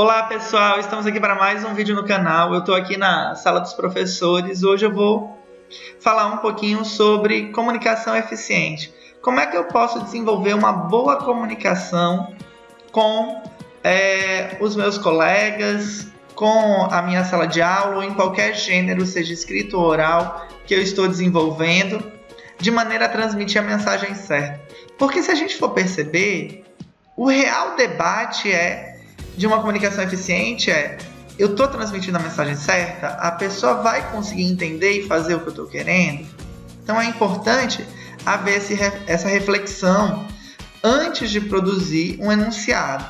Olá pessoal, estamos aqui para mais um vídeo no canal. Eu estou aqui na sala dos professores. Hoje eu vou falar um pouquinho sobre comunicação eficiente. Como é que eu posso desenvolver uma boa comunicação com os meus colegas, com a minha sala de aula ou em qualquer gênero, seja escrito ou oral, que eu estou desenvolvendo, de maneira a transmitir a mensagem certa. Porque se a gente for perceber, o real debate de uma comunicação eficiente eu estou transmitindo a mensagem certa? A pessoa vai conseguir entender e fazer o que eu estou querendo? Então é importante haver essa reflexão antes de produzir um enunciado.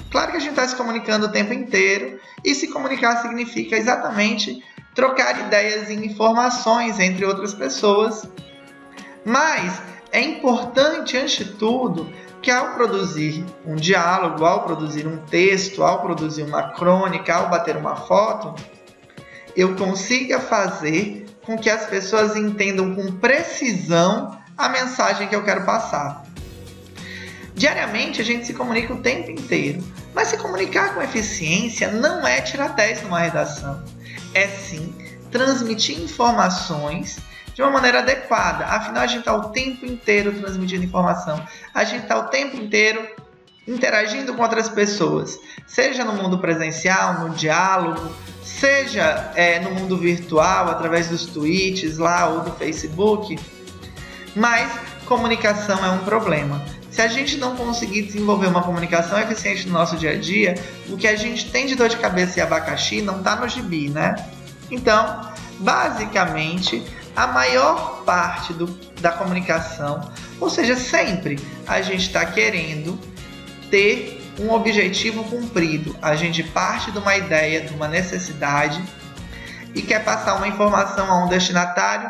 Claro que a gente está se comunicando o tempo inteiro e se comunicar significa exatamente trocar ideias e informações entre outras pessoas. Mas é importante, antes de tudo, que ao produzir um diálogo, ao produzir um texto, ao produzir uma crônica, ao bater uma foto, eu consiga fazer com que as pessoas entendam com precisão a mensagem que eu quero passar. Diariamente a gente se comunica o tempo inteiro, mas se comunicar com eficiência não é tirar 10 numa redação, é sim transmitir informações de uma maneira adequada. Afinal, a gente está o tempo inteiro transmitindo informação. A gente está o tempo inteiro interagindo com outras pessoas. Seja no mundo presencial, no diálogo, seja no mundo virtual, através dos tweets lá ou do Facebook. Mas comunicação é um problema. Se a gente não conseguir desenvolver uma comunicação eficiente no nosso dia a dia, o que a gente tem de dor de cabeça e abacaxi não está no gibi, né? Então, basicamente, a maior parte da comunicação, ou seja, sempre a gente está querendo ter um objetivo cumprido. A gente parte de uma ideia, de uma necessidade e quer passar uma informação a um destinatário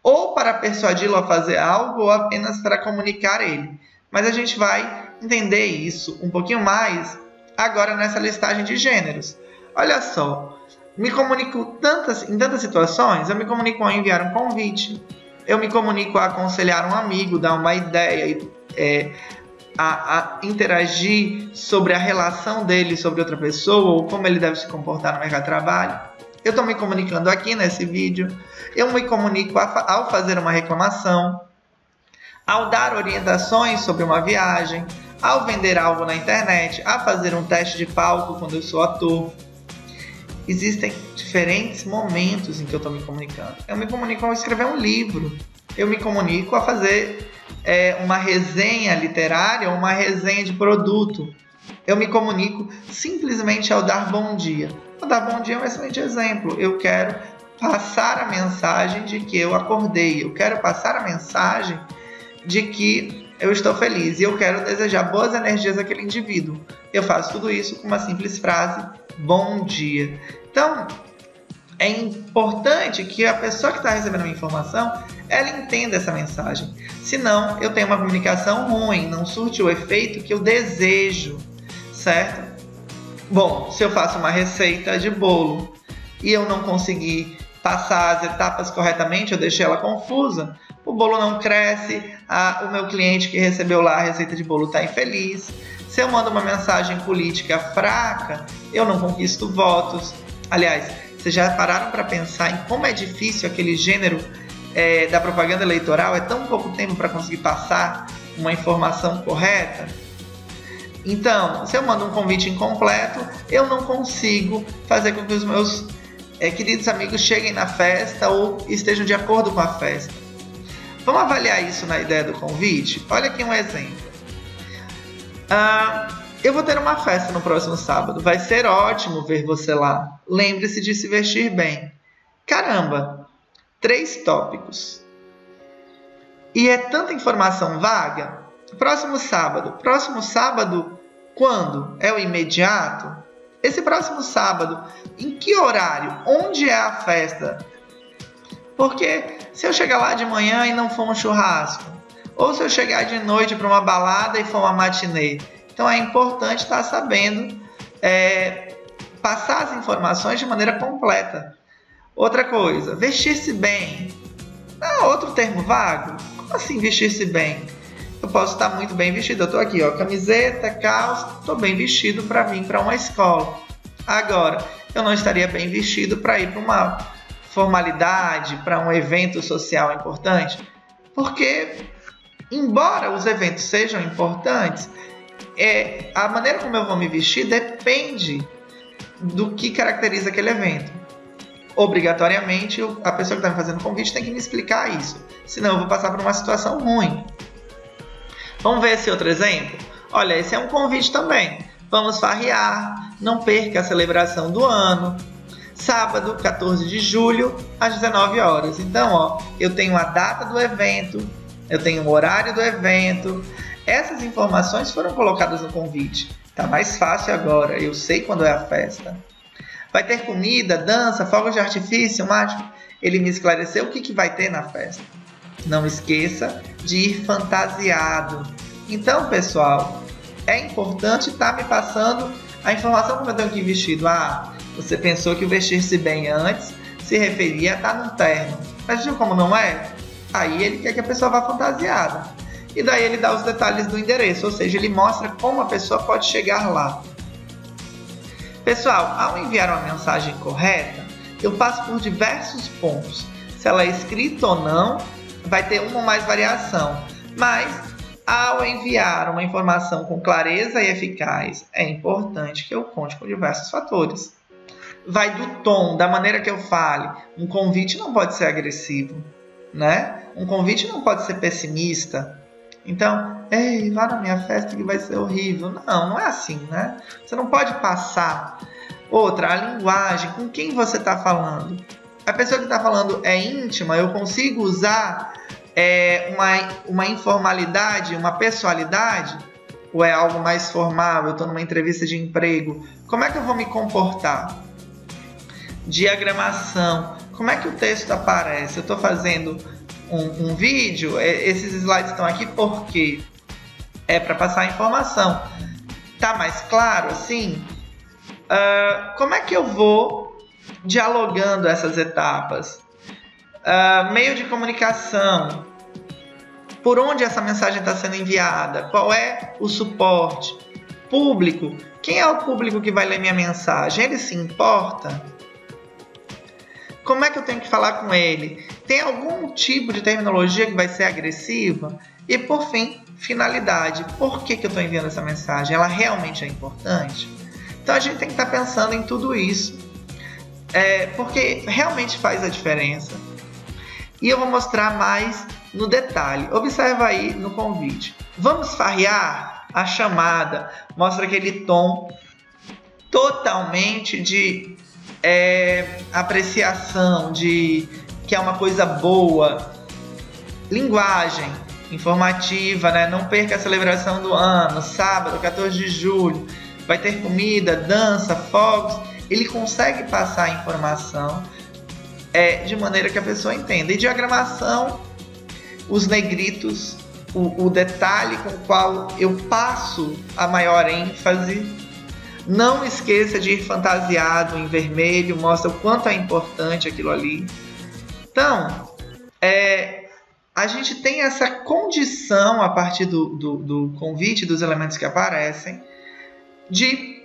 ou para persuadi-lo a fazer algo ou apenas para comunicar ele. Mas a gente vai entender isso um pouquinho mais agora nessa listagem de gêneros. Olha só. Me comunico em tantas situações. Eu me comunico a enviar um convite, eu me comunico a aconselhar um amigo, dar uma ideia, a interagir sobre a relação dele sobre outra pessoa ou como ele deve se comportar no mercado de trabalho. Eu estou me comunicando aqui nesse vídeo. Eu me comunico ao fazer uma reclamação, ao dar orientações sobre uma viagem, ao vender algo na internet, a fazer um teste de palco quando eu sou ator. Existem diferentes momentos em que eu estou me comunicando. Eu me comunico ao escrever um livro. Eu me comunico a fazer uma resenha literária ou uma resenha de produto. Eu me comunico simplesmente ao dar bom dia. O dar bom dia é um excelente exemplo. Eu quero passar a mensagem de que eu acordei. Eu quero passar a mensagem de que eu estou feliz. E eu quero desejar boas energias àquele indivíduo. Eu faço tudo isso com uma simples frase: bom dia. Então, é importante que a pessoa que está recebendo a minha informação, ela entenda essa mensagem. Senão, eu tenho uma comunicação ruim, não surte o efeito que eu desejo, certo? Bom, se eu faço uma receita de bolo e eu não conseguir passar as etapas corretamente, eu deixei ela confusa, o bolo não cresce, o meu cliente que recebeu lá a receita de bolo está infeliz. Se eu mando uma mensagem política fraca, eu não conquisto votos. Aliás, vocês já pararam para pensar em como é difícil aquele gênero da propaganda eleitoral? É tão pouco tempo para conseguir passar uma informação correta? Então, se eu mando um convite incompleto, eu não consigo fazer com que os meus queridos amigos cheguem na festa ou estejam de acordo com a festa. Vamos avaliar isso na ideia do convite? Olha aqui um exemplo. Eu vou ter uma festa no próximo sábado. Vai ser ótimo ver você lá. Lembre-se de se vestir bem. Caramba, 3 tópicos. E é tanta informação vaga. Próximo sábado. Próximo sábado, quando? É o imediato? Esse próximo sábado, em que horário? Onde é a festa? Porque se eu chegar lá de manhã e não for um churrasco, ou se eu chegar de noite para uma balada e for uma matinê. Então é importante estar sabendo passar as informações de maneira completa. Outra coisa, vestir-se bem. Outro termo vago? Como assim vestir-se bem? Eu posso estar muito bem vestido. Eu estou aqui, ó, camiseta, calça, estou bem vestido para vir para uma escola. Agora, eu não estaria bem vestido para ir para uma formalidade, para um evento social importante, porque, embora os eventos sejam importantes, a maneira como eu vou me vestir depende do que caracteriza aquele evento. Obrigatoriamente, a pessoa que está me fazendo o convite tem que me explicar isso, senão eu vou passar por uma situação ruim. Vamos ver esse outro exemplo? Olha, esse é um convite também. Vamos farrear, não perca a celebração do ano. Sábado, 14 de julho, às 19 horas. Então, ó, eu tenho a data do evento, eu tenho o horário do evento. Essas informações foram colocadas no convite. Tá mais fácil agora, eu sei quando é a festa. Vai ter comida, dança, fogos de artifício, mágico? Ele me esclareceu o que vai ter na festa. Não esqueça de ir fantasiado. Então, pessoal, é importante estar me passando a informação como eu tenho que ir vestido. Ah, você pensou que o vestir-se bem antes se referia a estar num terno. Mas viu como não é? Aí ele quer que a pessoa vá fantasiada. E daí ele dá os detalhes do endereço, ou seja, ele mostra como a pessoa pode chegar lá. Pessoal, ao enviar uma mensagem correta, eu passo por diversos pontos. Se ela é escrita ou não, vai ter uma ou mais variação. Mas, ao enviar uma informação com clareza e eficaz, é importante que eu conte com diversos fatores. Vai do tom, da maneira que eu fale. Um convite não pode ser agressivo, né? Um convite não pode ser pessimista. Então, ei, vá na minha festa que vai ser horrível. Não, não é assim, né? Você não pode passar. Outra, a linguagem, com quem você está falando. A pessoa que está falando é íntima, eu consigo usar uma informalidade, uma pessoalidade? Ou é algo mais formal, eu estou numa entrevista de emprego? Como é que eu vou me comportar? Diagramação, como é que o texto aparece? Eu estou fazendo um vídeo, esses slides estão aqui porque é para passar a informação. Tá mais claro assim? Como é que eu vou dialogando essas etapas? Meio de comunicação, por onde essa mensagem está sendo enviada? Qual é o suporte? Público, quem é o público que vai ler minha mensagem? Ele se importa? Como é que eu tenho que falar com ele? Tem algum tipo de terminologia que vai ser agressiva? E por fim, finalidade. Por que eu estou enviando essa mensagem? Ela realmente é importante? Então a gente tem que estar pensando em tudo isso, porque realmente faz a diferença. E eu vou mostrar mais no detalhe. Observa aí no convite. Vamos farrear? A chamada mostra aquele tom totalmente de apreciação, de que é uma coisa boa. Linguagem informativa, né? Não perca a celebração do ano, sábado, 14 de julho. Vai ter comida, dança, fogos. Ele consegue passar a informação de maneira que a pessoa entenda. E diagramação, os negritos, o detalhe com o qual eu passo a maior ênfase. Não esqueça de ir fantasiado em vermelho, mostra o quanto é importante aquilo ali. Então, a gente tem essa condição, a partir do convite, dos elementos que aparecem, de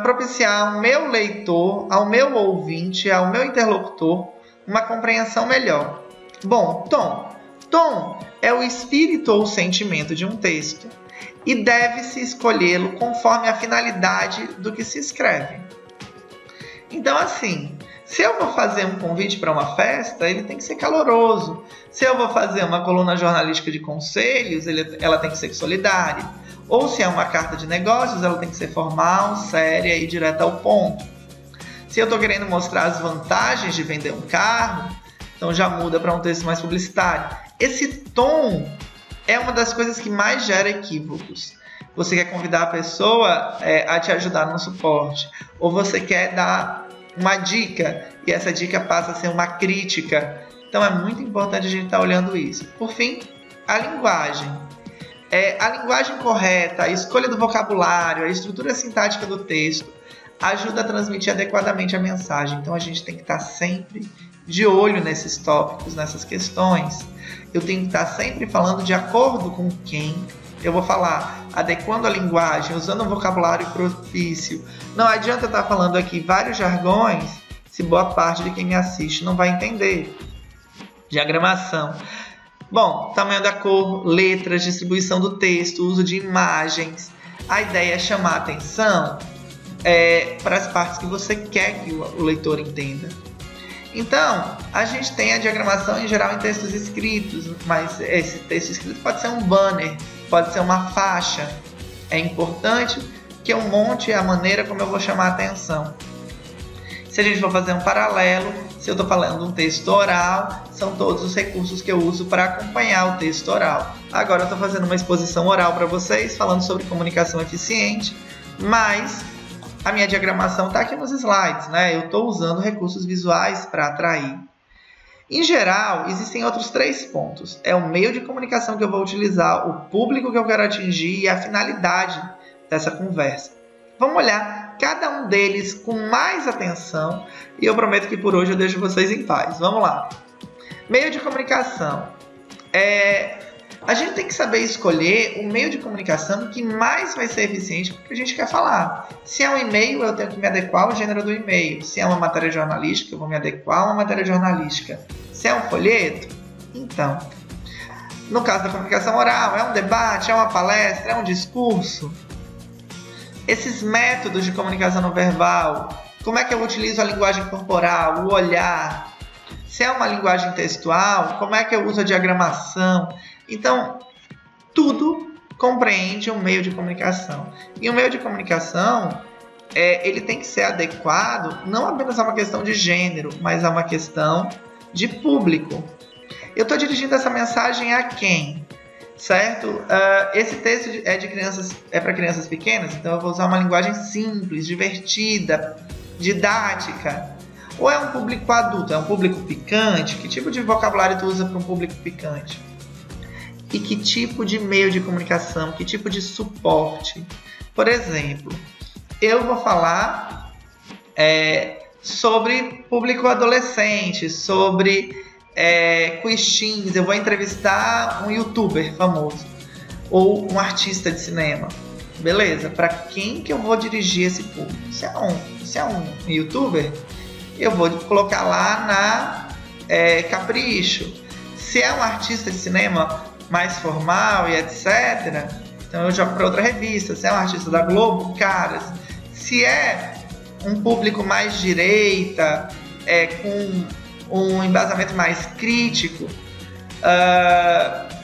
propiciar ao meu leitor, ao meu ouvinte, ao meu interlocutor, uma compreensão melhor. Bom, tom. Tom é o espírito ou o sentimento de um texto e deve-se escolhê-lo conforme a finalidade do que se escreve. Então, assim, se eu vou fazer um convite para uma festa, ele tem que ser caloroso. Se eu vou fazer uma coluna jornalística de conselhos, ela tem que ser solidária. Ou se é uma carta de negócios, ela tem que ser formal, séria e direta ao ponto. Se eu estou querendo mostrar as vantagens de vender um carro, então já muda para um texto mais publicitário. Esse tom é uma das coisas que mais gera equívocos. Você quer convidar a pessoa a te ajudar no suporte, ou você quer dar uma dica e essa dica passa a ser uma crítica. Então é muito importante a gente estar olhando isso. Por fim, a linguagem. A linguagem correta, a escolha do vocabulário, a estrutura sintática do texto ajuda a transmitir adequadamente a mensagem. Então a gente tem que estar sempre de olho nesses tópicos, nessas questões. Eu tenho que estar sempre falando de acordo com quem, eu vou falar adequando a linguagem, usando um vocabulário propício. Não adianta eu estar falando aqui vários jargões se boa parte de quem me assiste não vai entender. Diagramação. Bom, tamanho da cor, letras, distribuição do texto, uso de imagens. A ideia é chamar a atenção para as partes que você quer que o leitor entenda. Então, a gente tem a diagramação em geral em textos escritos, mas esse texto escrito pode ser um banner, pode ser uma faixa. É importante que eu monte a maneira como eu vou chamar a atenção. Se a gente for fazer um paralelo, se eu estou falando um texto oral, são todos os recursos que eu uso para acompanhar o texto oral. Agora eu estou fazendo uma exposição oral para vocês, falando sobre comunicação eficiente, mas a minha diagramação está aqui nos slides, né? Eu estou usando recursos visuais para atrair. Em geral, existem outros 3 pontos. É o meio de comunicação que eu vou utilizar, o público que eu quero atingir e a finalidade dessa conversa. Vamos olhar cada um deles com mais atenção e eu prometo que por hoje eu deixo vocês em paz. Vamos lá. Meio de comunicação. A gente tem que saber escolher o meio de comunicação que mais vai ser eficiente para o que a gente quer falar. Se é um e-mail, eu tenho que me adequar ao gênero do e-mail. Se é uma matéria jornalística, eu vou me adequar a uma matéria jornalística. Se é um folheto, então. No caso da comunicação oral, é um debate, é uma palestra, é um discurso. Esses métodos de comunicação não verbal, como é que eu utilizo a linguagem corporal, o olhar? Se é uma linguagem textual, como é que eu uso a diagramação? Então, tudo compreende um meio de comunicação. E o meio de comunicação, ele tem que ser adequado não apenas a uma questão de gênero, mas a uma questão de público. Eu estou dirigindo essa mensagem a quem? Certo? Esse texto é para crianças pequenas, então eu vou usar uma linguagem simples, divertida, didática. Ou é um público adulto? É um público picante? Que tipo de vocabulário tu usa para um público picante? E que tipo de meio de comunicação? Que tipo de suporte? Por exemplo, eu vou falar sobre público adolescente, sobre quiz teams, eu vou entrevistar um youtuber famoso ou um artista de cinema. Beleza, para quem que eu vou dirigir esse público? Se é um youtuber, eu vou colocar lá na Capricho. Se é um artista de cinema mais formal e etc., então eu jogo para outra revista. Se é um artista da Globo, Caras. Se é um público mais direita, com um embasamento mais crítico,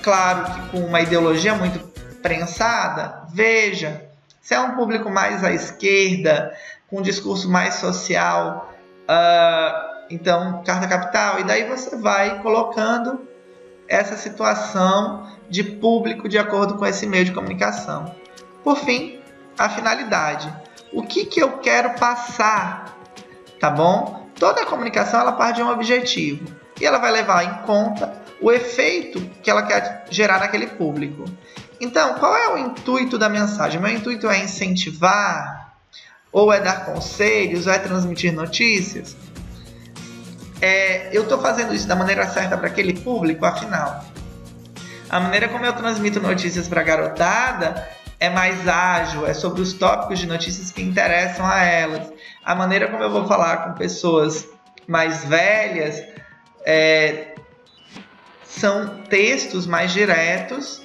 claro que com uma ideologia muito prensada, Veja. Se é um público mais à esquerda, com um discurso mais social, então Carta Capital, e daí você vai colocando essa situação de público de acordo com esse meio de comunicação. Por fim, a finalidade. O que eu quero passar, tá bom? Toda a comunicação ela parte de um objetivo e ela vai levar em conta o efeito que ela quer gerar naquele público. Então, qual é o intuito da mensagem? Meu intuito é incentivar, ou é dar conselhos, ou é transmitir notícias? Eu estou fazendo isso da maneira certa para aquele público? Afinal, a maneira como eu transmito notícias para a garotada é mais ágil, é sobre os tópicos de notícias que interessam a elas. A maneira como eu vou falar com pessoas mais velhas são textos mais diretos,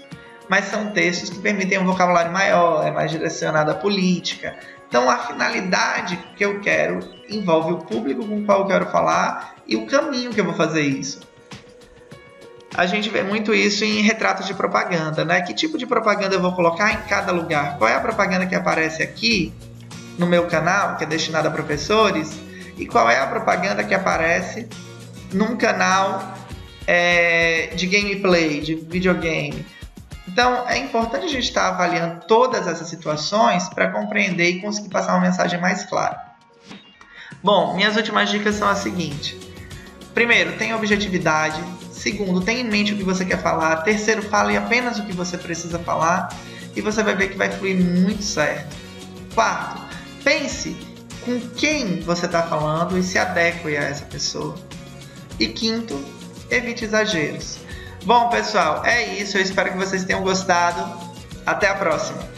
mas são textos que permitem um vocabulário maior, é mais direcionado à política. Então, a finalidade que eu quero envolve o público com o qual eu quero falar e o caminho que eu vou fazer isso. A gente vê muito isso em retratos de propaganda, né? Que tipo de propaganda eu vou colocar em cada lugar? Qual é a propaganda que aparece aqui no meu canal, que é destinada a professores? E qual é a propaganda que aparece num canal de gameplay, de videogame? Então, é importante a gente estar avaliando todas essas situações para compreender e conseguir passar uma mensagem mais clara. Bom, minhas últimas dicas são as seguintes. Primeiro, tenha objetividade. Segundo, tenha em mente o que você quer falar. Terceiro, fale apenas o que você precisa falar e você vai ver que vai fluir muito certo. Quarto, pense com quem você está falando e se adeque a essa pessoa. E quinto, evite exageros. Bom, pessoal, é isso. Eu espero que vocês tenham gostado. Até a próxima!